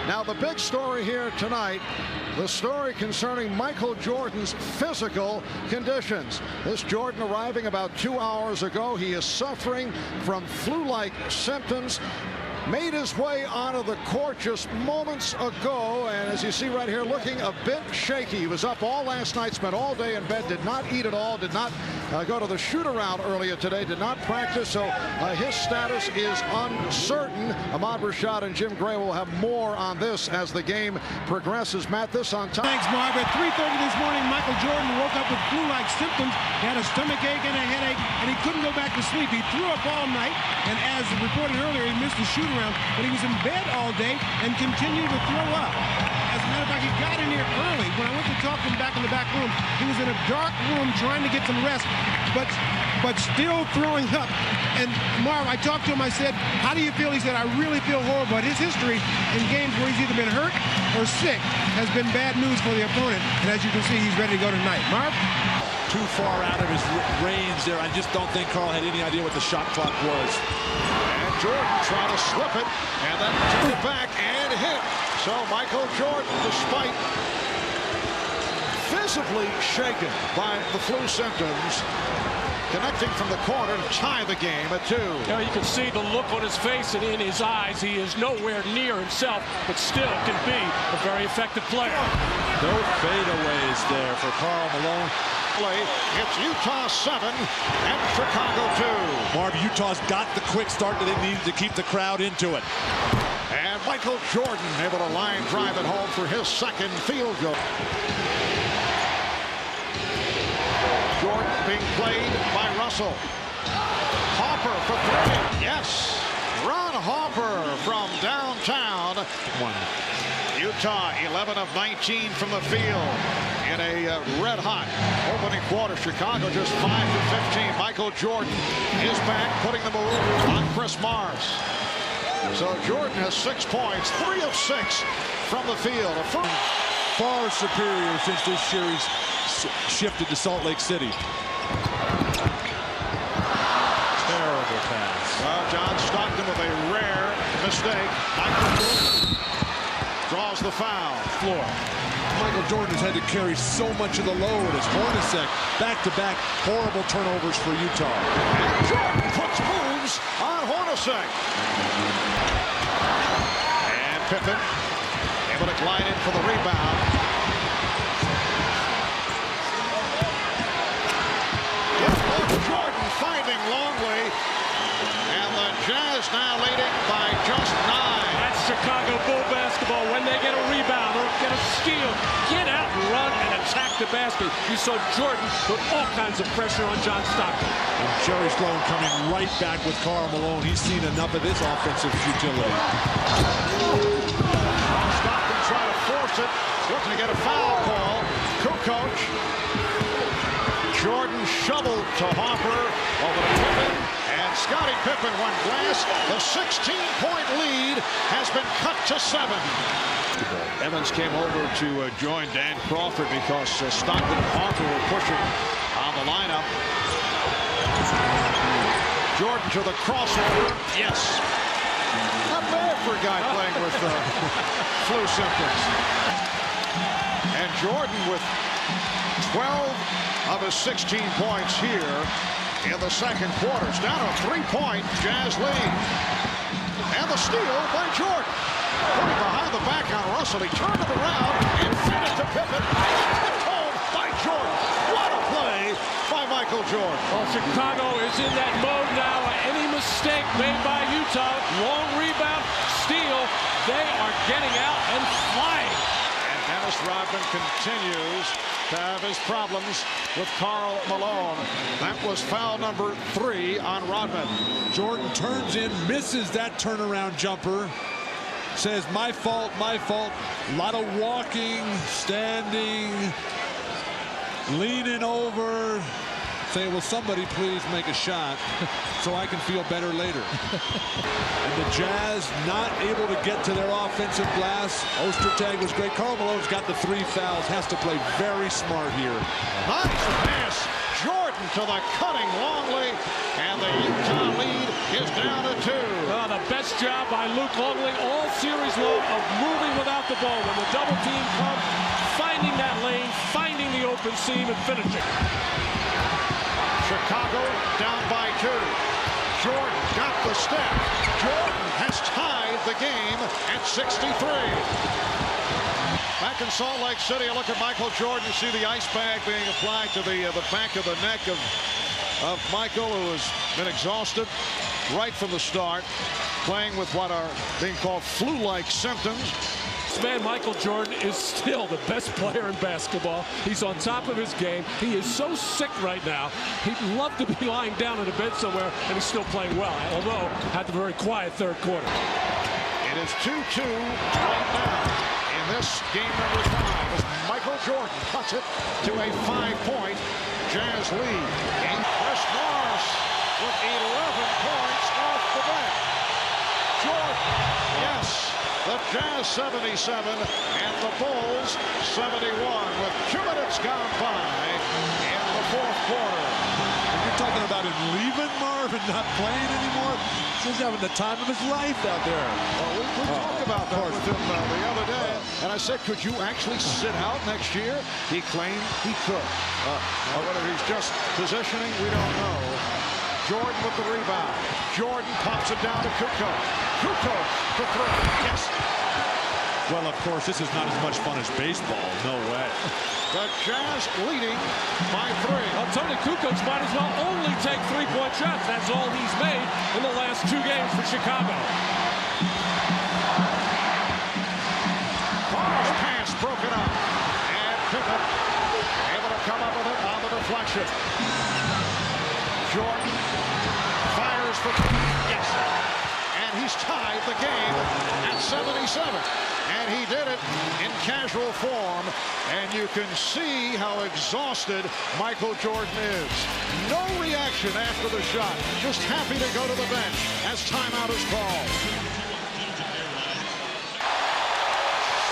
Now, the big story here tonight, the story concerning Michael Jordan's physical conditions. This Jordan arriving about 2 hours ago. He is suffering from flu-like symptoms. Made his way onto the court just moments ago, and as you see right here, looking a bit shaky. He was up all last night, spent all day in bed, did not eat at all, did not go to the shoot-around earlier today, did not practice, so his status is uncertain. Ahmad Rashad and Jim Gray will have more on this as the game progresses. Matt, this on time. Thanks, Marv. At 3:30 this morning, Michael Jordan woke up with flu-like symptoms. He had a stomach ache and a headache, and he couldn't go back to sleep. He threw up all night, and as reported earlier, he missed the shoot-around, but he was in bed all day and continued to throw up. As a matter of fact, he got in here early. When I went to talk to him back in the back room, he was in a dark room trying to get some rest, but still throwing up. And Marv, I talked to him, I said, how do you feel? He said, I really feel horrible. But his history in games where he's either been hurt or sick has been bad news for the opponent. And as you can see, he's ready to go tonight. Marv? Too far out of his range there. I just don't think Carl had any idea what the shot clock was. And Jordan trying to slip it, and then took it back and hit. So Michael Jordan, despite visibly shaken by the flu symptoms, connecting from the corner to tie the game at 2. Yeah, you can see the look on his face and in his eyes. He is nowhere near himself, but still can be a very effective player. No fadeaways there for Karl Malone. It's Utah 7 and Chicago 2. Marv, Utah's got the quick start that they needed to keep the crowd into it. And Michael Jordan able to line drive it home for his second field goal. Jordan being played by Russell. Hopper for 3. Yes. Ron Hopper from downtown. Utah 11 of 19 from the field in a red-hot opening quarter. Chicago just 5 of 15. Michael Jordan is back, putting the move on Chris Morris. So Jordan has 6 points, 3 of 6 from the field. Far superior since this series shifted to Salt Lake City. Terrible pass. Well, John Stockton with a rare mistake. Michael Jordan draws the foul. Floor. Michael Jordan has had to carry so much of the load as Hornacek back-to-back horrible turnovers for Utah. And Jordan puts moves on Hornacek. And Pippen able to glide in for the rebound. Jordan finding Longley, and the Jazz now leading by just 9. That's Chicago Bull basketball. When they get a rebound or get a steal, get out and run and attack the basket. You saw Jordan put all kinds of pressure on John Stockton. And Jerry Sloan coming right back with Karl Malone. He's seen enough of this offensive futility. Stockton trying to force it, looking to get a foul call. Kukoc. Jordan shoveled to Hopper, over to Pippen, and Scottie Pippen won glass. The 16-point lead has been cut to 7. Evans came over to join Dan Crawford because Stockton and Hopper were pushing on the lineup. Jordan to the crossover. Yes. Not bad for a guy playing with flu symptoms. And Jordan with 12 of his 16 points here in the second quarter. It's down to a 3-point Jazz lead. And the steal by Jordan. Putting behind the back on Russell. He turned it around and fed it to Pippen. Tipped home by Jordan. What a play by Michael Jordan. Well, Chicago is in that mode now. Any mistake made by Utah, long rebound, steal, they are getting out and flying. And Dennis Rodman continues to have his problems with Karl Malone. That was foul number 3 on Rodman. Jordan turns in, misses that turnaround jumper. Says, my fault, my fault. A lot of walking, standing, leaning over. Saying, will somebody please make a shot so I can feel better later. And the Jazz not able to get to their offensive glass. Ostertag was great. Karl Malone's got the 3 fouls. Has to play very smart here. Nice pass. Jordan to the cutting Longley. And the Utah lead is down to 2. Oh, the best job by Luke Longley all series long of moving without the ball. When the double team comes, finding that lane, finding the open seam, and finishing. Chicago down by 2. Jordan got the step. Jordan has tied the game at 63. Back in Salt Lake City, a look at Michael Jordan. See the ice bag being applied to the back of the neck of Michael, who has been exhausted right from the start, playing with what are being called flu-like symptoms. This man, Michael Jordan, is still the best player in basketball. He's on top of his game. He is so sick right now. He'd love to be lying down in a bed somewhere, and he's still playing well, although had the very quiet third quarter. It is 2-2 right now in this game number 5 as Michael Jordan cuts it to a 5-point Jazz lead. And Chris Morris with 11 points off the bench. Jordan, yes, the Jazz 77 and the Bulls 71 with 2 minutes gone by in the fourth quarter. You're talking about him leaving, Marv, and not playing anymore? He's having the time of his life out there. Well, we talked about that with him the other day, and I said, could you actually sit out next year? He claimed he could. Whether he's just positioning, we don't know. Jordan with the rebound. Jordan pops it down to Kukoc. Kukoc to throw. Yes. Well, of course, this is not as much fun as baseball. No way. The Jazz leading by 3. Well, Tony Kukoc might as well only take 3-point shots. That's all he's made in the last 2 games for Chicago. Barr's pass broken up. And Pippen able to come up with it on the deflection. Jordan fires for... Yes. And he's tied the game at 77. And he did it in casual form, and you can see how exhausted Michael Jordan is. No reaction after the shot, just happy to go to the bench as timeout is called.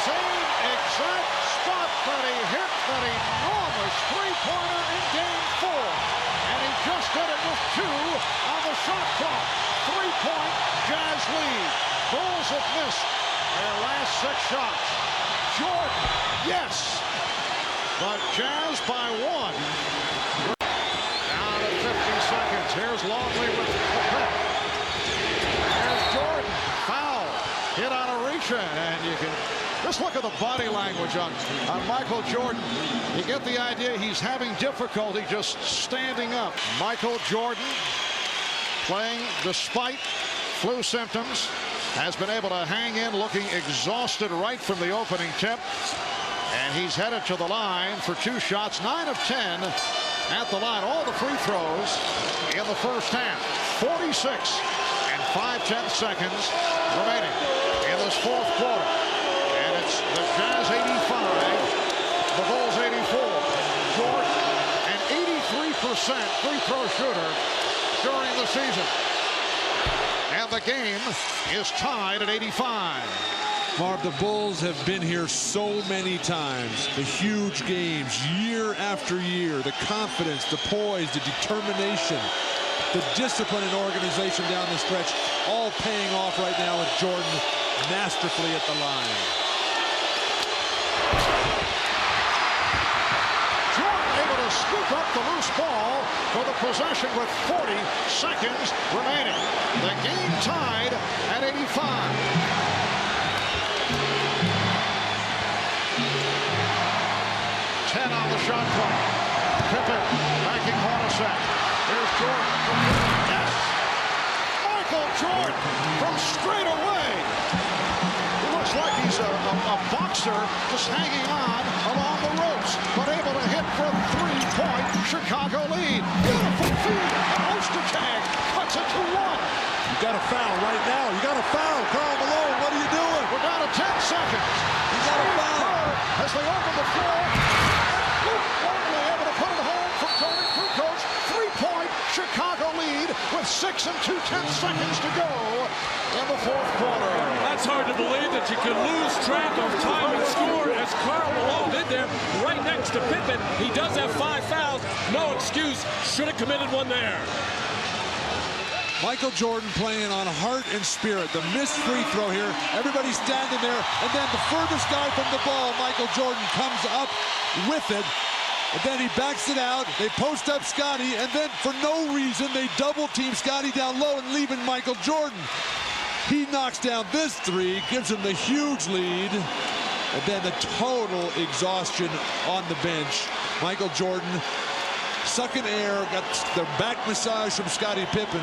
Same exact spot that he hit that enormous three-pointer in Game 4. And he just did it with 2 on the shot clock. 3-point Jazz lead. Bulls have missed their last 6 shots. Jordan, yes. But Jazz by 1. Down to 50 seconds. Here's Longley with the pick. There's Jordan. Foul. Hit on a reach-in. And you can just look at the body language on Michael Jordan. You get the idea he's having difficulty just standing up. Michael Jordan playing despite flu symptoms. Has been able to hang in, looking exhausted right from the opening tip. And he's headed to the line for 2 shots, 9 of 10 at the line. All the free throws in the first half. 46 and 5/10 seconds remaining in this fourth quarter. And it's the Jazz 85, the Bulls 84. Jordan, an 83% free throw shooter during the season. And the game is tied at 85. Marv, the Bulls have been here so many times. The huge games, year after year. The confidence, the poise, the determination, the discipline and organization down the stretch, all paying off right now with Jordan masterfully at the line. Jordan able to scoop up the loose ball for the possession with 40 seconds remaining. The game tied at 85. 10 on the shot clock. Pippen backing Hornacek. Here's Jordan from yes. Michael Jordan from straight away. He looks like he's a boxer just hanging on along the ropes, but able to hit for a 3-point Chicago lead. Beautiful feed. Ostertag cuts it to 1. You got a foul right now. You got a foul. Karl Malone, what are you doing? We're down to 10 seconds. You got a foul. As they open the floor. Luke Longley able to put it home from Tony Kukoc. 3-point Chicago lead with 6 2/10 seconds to go in the fourth quarter. That's hard to believe that you can lose track of time and score as Karl Malone did there right next to Pippen. He does have 5 fouls. No excuse. Should have committed one there. Michael Jordan playing on heart and spirit. The missed free throw here. Everybody's standing there. And then the furthest guy from the ball, Michael Jordan, comes up with it. And then he backs it out. They post up Scotty. And then for no reason, they double team Scotty down low and leaving Michael Jordan. He knocks down this three, gives him the huge lead. And then the total exhaustion on the bench. Michael Jordan sucking air, got the back massage from Scottie Pippen.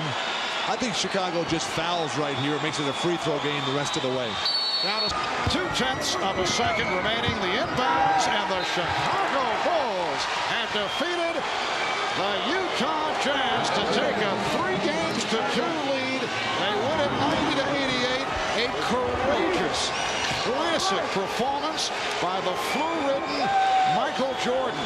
I think Chicago just fouls right here. It makes it a free throw game the rest of the way. Down to 0.2 of a second remaining. The inbounds, and the Chicago Bulls have defeated the Utah Jazz to take a 3-2 lead. They win it 90-88. A courageous, classic performance by the flu-ridden Michael Jordan.